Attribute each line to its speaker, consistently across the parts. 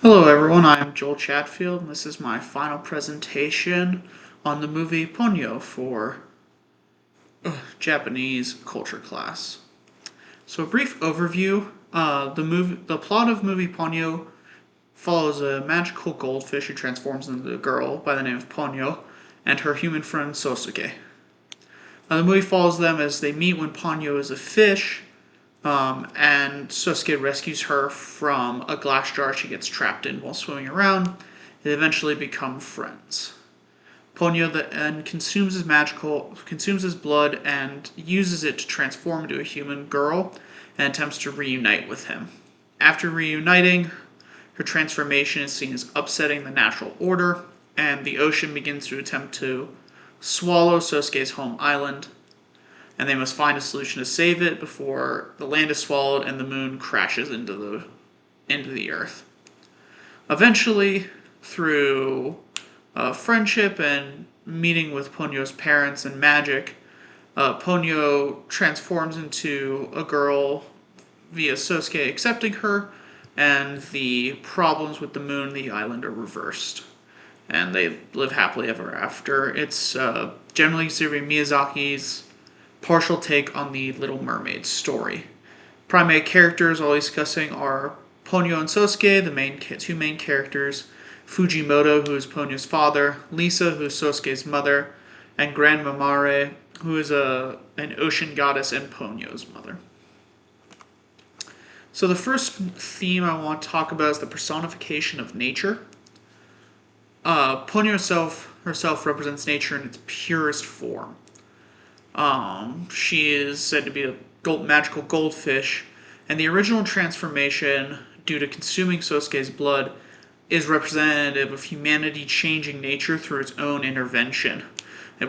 Speaker 1: Hello everyone, I am Joel Chatfield, and this is my final presentation on the movie Ponyo for Japanese culture class. So a brief overview, the plot of movie Ponyo follows a magical goldfish who transforms into a girl by the name of Ponyo and her human friend Sosuke. The movie follows them as they meet when Ponyo is a fish, and Sosuke rescues her from a glass jar she gets trapped in while swimming around. They eventually become friends. Ponyo then consumes his blood and uses it to transform into a human girl and attempts to reunite with him. After reuniting, her transformation is seen as upsetting the natural order, and the ocean begins to attempt to swallow Sosuke's home island, and they must find a solution to save it before the land is swallowed and the moon crashes into the earth. Eventually, through friendship and meeting with Ponyo's parents and magic, Ponyo transforms into a girl via Sosuke accepting her, and the problems with the moon and the island are reversed. And they live happily ever after. It's generally considered Miyazaki's partial take on the Little Mermaid story. Primary characters always discussing are Ponyo and Sosuke, the two main characters, Fujimoto, who is Ponyo's father, Lisa, who is Sosuke's mother, and Grand Mamare, who is an ocean goddess and Ponyo's mother. So the first theme I want to talk about is the personification of nature. Ponyo herself represents nature in its purest form. She is said to be a magical goldfish, and the original transformation, due to consuming Sosuke's blood, is representative of humanity changing nature through its own intervention,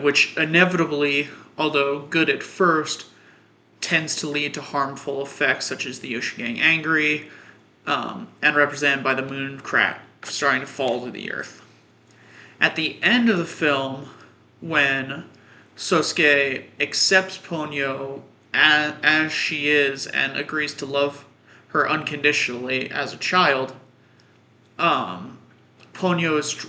Speaker 1: which inevitably, although good at first, tends to lead to harmful effects such as the ocean getting angry, and represented by the moon starting to fall to the earth. At the end of the film, when Sosuke accepts Ponyo as she is and agrees to love her unconditionally as a child, um, Ponyo is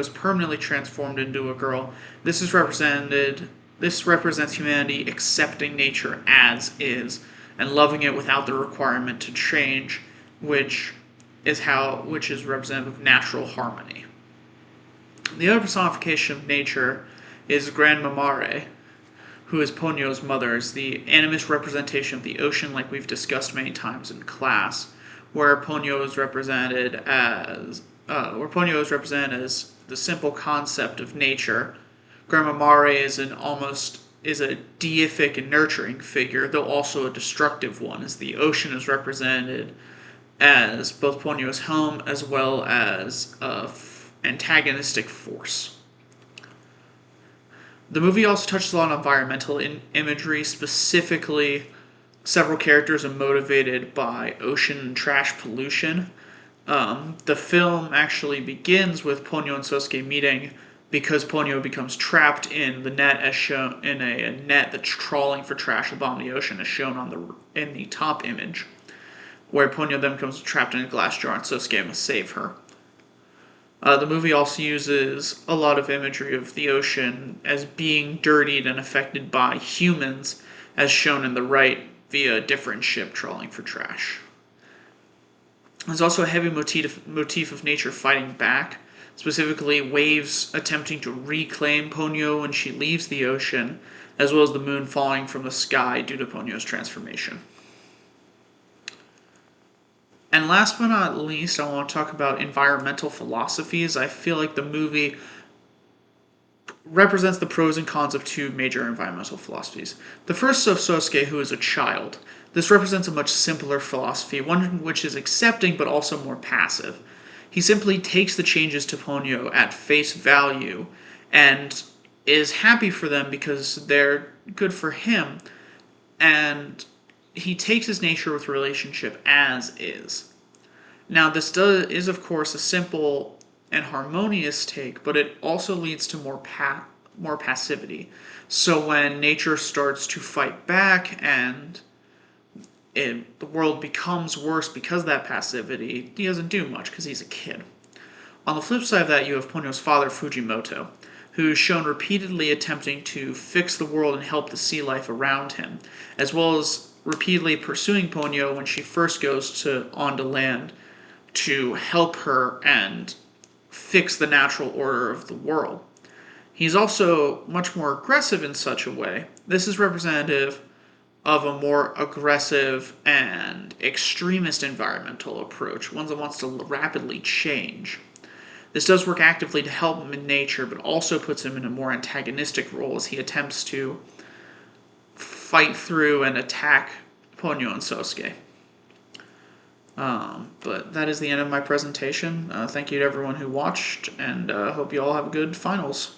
Speaker 1: permanently transformed into a girl. This is represented. This represents humanity accepting nature as is and loving it without the requirement to change, which is representative of natural harmony. The other personification of nature is Grand Mamare, who is Ponyo's mother, is the animist representation of the ocean, like we've discussed many times in class, where Ponyo is represented as the simple concept of nature. Grand Mamare is a deific and nurturing figure, though also a destructive one, as the ocean is represented as both Ponyo's home as well as antagonistic force. The movie also touches a lot on environmental imagery, specifically several characters are motivated by ocean and trash pollution. The film actually begins with Ponyo and Sosuke meeting because Ponyo becomes trapped in the net as shown in a net that's trawling for trash at the bottom of the ocean, as shown in the top image, where Ponyo then becomes trapped in a glass jar and Sosuke must save her. The movie also uses a lot of imagery of the ocean as being dirtied and affected by humans, as shown in the right via a different ship trawling for trash. There's also a heavy motif of nature fighting back, specifically waves attempting to reclaim Ponyo when she leaves the ocean, as well as the moon falling from the sky due to Ponyo's transformation. And last but not least, I want to talk about environmental philosophies. I feel like the movie represents the pros and cons of two major environmental philosophies. The first of Sosuke, who is a child. This represents a much simpler philosophy, one which is accepting but also more passive. He simply takes the changes to Ponyo at face value and is happy for them because they're good for him, and he takes his nature with relationship as is. Now, is of course a simple and harmonious take, but it also leads to more passivity. So when nature starts to fight back and the world becomes worse because of that passivity, he doesn't do much because he's a kid. On the flip side of that, you have Ponyo's father, Fujimoto, who is shown repeatedly attempting to fix the world and help the sea life around him, as well as repeatedly pursuing Ponyo when she first goes onto land to help her and fix the natural order of the world. He's also much more aggressive in such a way. This is representative of a more aggressive and extremist environmental approach, one that wants to rapidly change. This does work actively to help him in nature, but also puts him in a more antagonistic role as he attempts to fight through and attack Ponyo and Sosuke. But that is the end of my presentation. Thank you to everyone who watched, and hope you all have good finals.